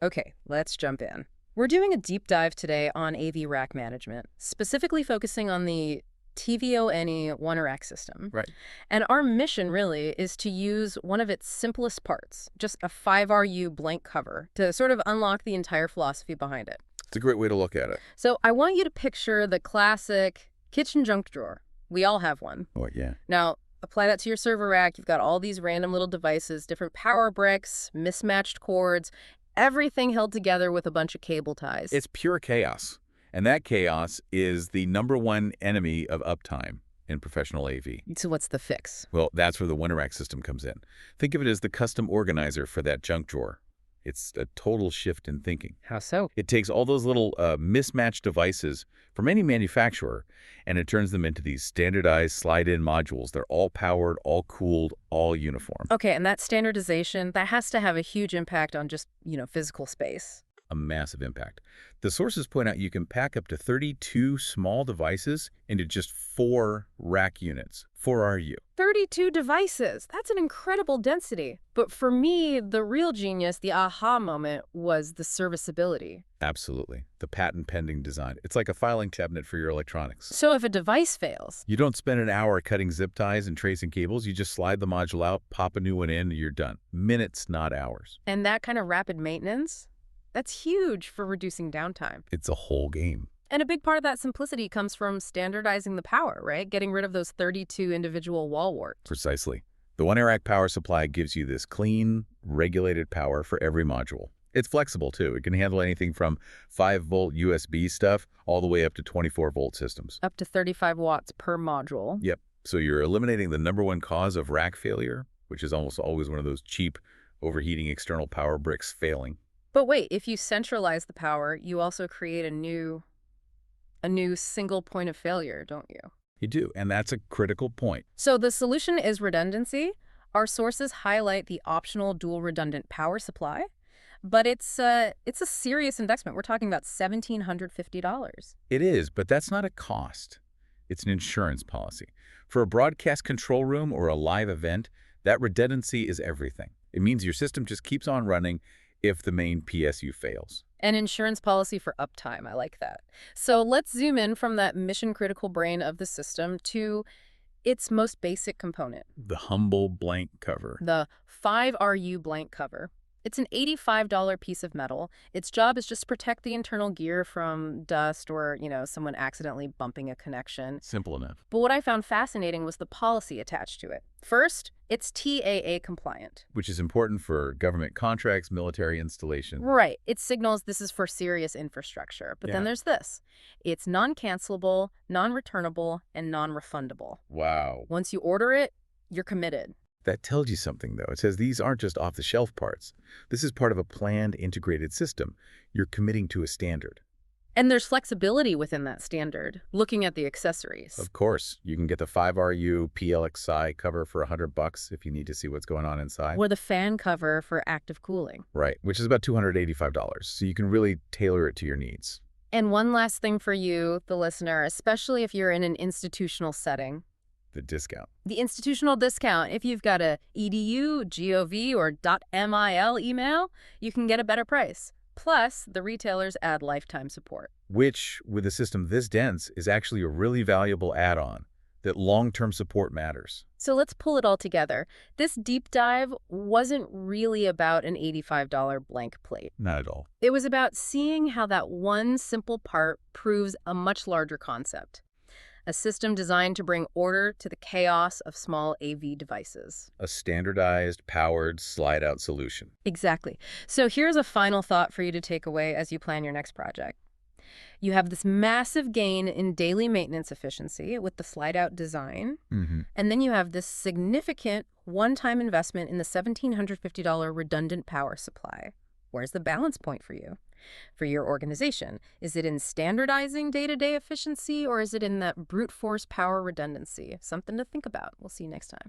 Okay, let's jump in. We're doing a deep dive today on AV rack management, specifically focusing on the tvONE 1RK system. Right. And our mission really is to use one of its simplest parts, just a 5RU blank cover, to sort of unlock the entire philosophy behind it. It's a great way to look at it. So I want you to picture the classic kitchen junk drawer. We all have one. Oh, yeah. Now, apply that to your server rack. You've got all these random little devices, different power bricks, mismatched cords, everything held together with a bunch of cable ties. It's pure chaos. And that chaos is the #1 enemy of uptime in professional AV. So what's the fix? Well, that's where the ONErack system comes in. Think of it as the custom organizer for that junk drawer. It's a total shift in thinking. How so? It takes all those little mismatched devices from any manufacturer, and it turns them into these standardized slide-in modules. They're all powered, all cooled, all uniform. Okay, and that standardization, that has to have a huge impact on just, physical space. A massive impact. The sources point out you can pack up to 32 small devices into just 4 rack units, 4RU. 32 devices. That's an incredible density. But for me, the real genius, the aha moment, was the serviceability. Absolutely. The patent-pending design. It's like a filing cabinet for your electronics. So if a device fails, You don't spend an hour cutting zip ties and tracing cables. You just slide the module out, pop a new one in, and you're done. Minutes, not hours. and that kind of rapid maintenance, that's huge for reducing downtime. It's a whole game. And a big part of that simplicity comes from standardizing the power, right? Getting rid of those 32 individual wall warts. Precisely. The ONErack power supply gives you this clean, regulated power for every module. It's flexible, too. It can handle anything from 5-volt USB stuff all the way up to 24-volt systems. Up to 35 watts per module. Yep. So you're eliminating the #1 cause of rack failure, which is almost always one of those cheap, overheating external power bricks failing. But wait, if you centralize the power, you also create a new single point of failure, don't you? You do, and that's a critical point. So the solution is redundancy. Our sources highlight the optional dual redundant power supply, but it's a serious investment. We're talking about $1,750. It is, but that's not a cost. It's an insurance policy. For a broadcast control room or a live event, that redundancy is everything. It means your system just keeps on running if the main PSU fails. An insurance policy for uptime. I like that. So let's zoom in from that mission-critical brain of the system to its most basic component, The humble blank cover. the 5RU blank cover. It's an $85 piece of metal. Its job is just to protect the internal gear from dust or, someone accidentally bumping a connection. Simple enough. But what I found fascinating was the policy attached to it. First, it's TAA compliant. Which is important for government contracts, military installation. Right. It signals this is for serious infrastructure. But then Yeah. there's this. It's non-cancelable, non-returnable, and non-refundable. Wow. Once you order it, you're committed. That tells you something, though. It says these aren't just off-the-shelf parts. This is part of a planned, integrated system. You're committing to a standard. And there's flexibility within that standard, looking at the accessories. Of course, you can get the 5RU PLXI cover for $100 if you need to see what's going on inside. Or the fan cover for active cooling. Right, which is about $285. So you can really tailor it to your needs. And one last thing for you, the listener, especially if you're in an institutional setting. The discount. The institutional discount. If you've got a .edu, .gov, or .mil email, you can get a better price. Plus, the retailers add lifetime support. Which, with a system this dense, is actually a really valuable add-on. That long-term support matters. So let's pull it all together. This deep dive wasn't really about an $85 blank plate. Not at all. It was about seeing how that one simple part proves a much larger concept. A system designed to bring order to the chaos of small AV devices. A standardized, powered, slide-out solution. Exactly. So here's a final thought for you to take away as you plan your next project. You have this massive gain in daily maintenance efficiency with the slide-out design, and then you have this significant one-time investment in the $1,750 redundant power supply. Where's the balance point for you? For your organization? Is it in standardizing day-to-day efficiency, or is it in that brute force power redundancy? Something to think about. We'll see you next time.